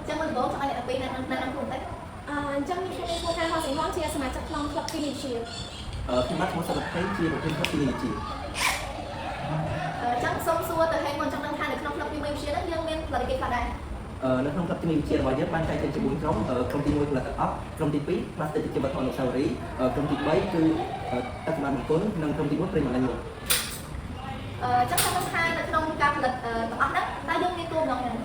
ចាំមិនបងចង់ឲ្យអ្នកពីណាណាខ្លួនតែចាំមានគ្នាធ្វើការរបស់សិង្ហជាសមាជិកក្នុងក្លឹបគីមីជាខ្ញុំបាទមកសរុបទៅជាប្រធានក្លឹបគីមីជាចាំសុំសួរទៅឲ្យមុនចង់ដឹងថានៅក្នុងក្លឹបគីមីជាហ្នឹងយើងមានផលិតកិច្ចខ្លះដែរនៅក្នុងក្លឹបគីមីវិទ្យារបស់យើងបានចែកចេញជា4ក្រុមក្រុមទី1ផលិតទឹកអប់ក្រុមទី2 plastic ជាវត្ថុអនុស្សាវរីយ៍ក្រុមទី3គឺទឹកសម្អាតបង្គន់និងក្រុមទី4ប្រេងម៉ាឡាញ់ចាំខ្ញុំថានៅក្នុងការផលិតទាំងអស់ហ្នឹងតើយើងមានគោលបំណងយ៉ាងណា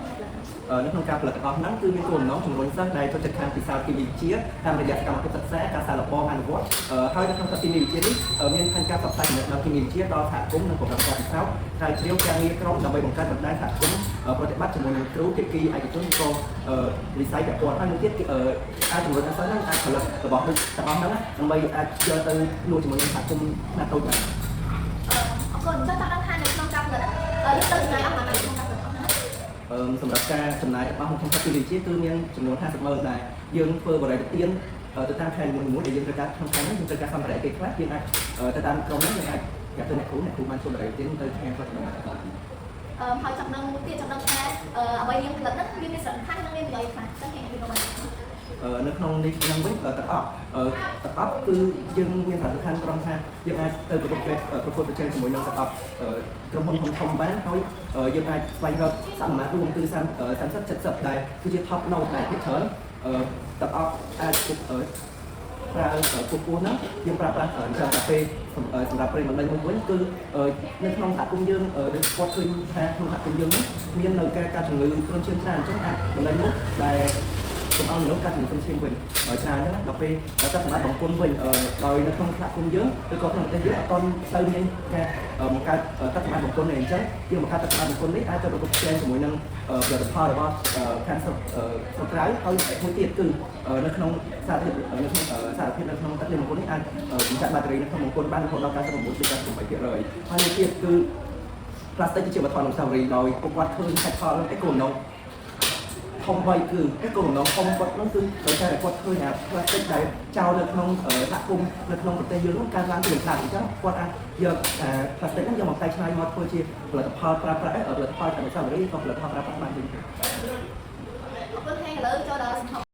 នៅក្នុងការផលិតទាំងអស់ហ្នឹងគឺមានគោលបំណងជំរុញសិស្សដែលចូលចិត្តខាងពិសោធន៍គីមីវិទ្យាតាមរយៈសកម្មភាពសិក្សាការសាកល្បងអនុវត្តហើយនៅក្នុងក្លឹបគីមីវិទ្យានេះមានផែនការផ្សព្វផ្សាយចំណេះដឹងគីមីវិទ្យាដល់សហគមន៍និងប្រព័ន្ធការពិសោធន៍ហើយជ្រាវការងារក្រុមដើម្បីបង្កើតបណ្ដាញសហគមន៍ប្រតិបត្តិជាមួយនឹងគ្រូភាគីឯកជនក៏វិស័យពាក់ព័ន្ធហើយមួយទៀតអាចជំរុញឲ្យសិស្សហ្នឹងអាចផលិតរបស់ដូចទាំងអស់ហ្នឹងដើម្បីអាចយកទៅលក់ជាមួយនឹងសហគមន៍ខ្នាតតូចបានអរគុណចង់ដឹងថានៅក្នុងការផលិតយើងទៅចំណាយអស់ប៉ុន្មានក្នុងការផលិតសម្រាប់ការចំណាយរបស់ក្នុងក្លឹបគីមីវិទ្យាគឺមានចំនួន50,000ដែរយើងធ្វើបរិយាទានទៅតាមខែមួយៗដែលយើងត្រូវការក្នុងខែហ្នឹងយើងត្រូវការសម្ភារៈគេខ្លះយើងអាចទៅតាមក្រុមហ្នឹងយើងអាចយកទៅអ្នកគ្រូបានជួយបរិយាទានទៅថ្ងៃខ្លះទៅហើយចង់ដឹងមួយទៀតចង់ដឹងថាអ្វីយើងផលិតហ្នឹងវាមានសារៈសំខាន់និងមានប្រយោជន៍ខ្លះចឹងគេនិយាយមកនៅក្នុងនេះហ្នឹងវិញទឹកអប់គឺយើងមានសារៈសំខាន់ត្រង់ថាយើងអាចទៅប្រកួតប្រជែងជាមួយនឹងទឹកអប់ក្រុមហ៊ុនធំបានហើយយើងអាចស្វែងរកសមាមាត្ររួមគឺ30 70ដែលគឺជា top note ដែលភាគច្រើនទឹកអប់អាចប្រើពពុះហ្នឹងយើងប្រើប្រាស់ច្រើនតែពេលសម្រាប់ប្រេងបណ្ដេញមួយវិញគឺនៅក្នុងសហគមន៍យើងដែលគាត់ឃើញថាក្នុងសហគមន៍យើងមាននៅការជំងឺគ្រុនឈាមច្រើនអញ្ចឹងអាចបណ្ដេញនោះដែលកុំឲ្យមនុស្សកាត់ជំងឺគ្រុនឈាមវិញច្រើនហ្នឹងដល់ពេលទឹកសម្រាប់បង្គន់វិញដោយនៅក្នុងសហគមន៍យើងឬក៏ក្នុងប្រទេសយើងអត់ទាន់ទៅមានការបង្កើតទឹកសម្រាប់បង្គន់ទេអញ្ចឹងយើងបង្កើតទឹកសម្រាប់បង្គន់នេះអាចទៅប្រកបផ្សេងជាមួយនឹងផលិតផលរបស់ខាងស្រុកក្រៅហើយមួយទៀតគឺនៅក្នុងសារធាតុនៅក្នុងទឹកនៃបង្គន់នេះអាចបញ្ចាក់បាក់តេរីនៅក្នុងបង្គន់បានរហូតដល់99%ហើយមួយទៀតគឺ plastic ជាវត្ថុអនុស្សាវរីយ៍ដោយពួកគាត់ឃើញហេតុផលអេកូណូធំໄວគឺអេកូណូធំគាត់នោះគឺដោយសារតែគាត់ឃើញអា plastic ដែលចោលនៅក្នុងសហគមន៍នៅក្នុងប្រទេសយើងនោះការឡើងពីខ្លាំងអញ្ចឹងគាត់អាចយក plastic ហ្នឹងយកមកកែច្នៃមកធ្វើជាផលិតផលប្រើប្រាស់ផលិតផលអនុស្សាវរីយ៍ក៏ផលិតផលប្រើប្រាស់បានវិញអរគុណហើយឥឡូវចូលដល់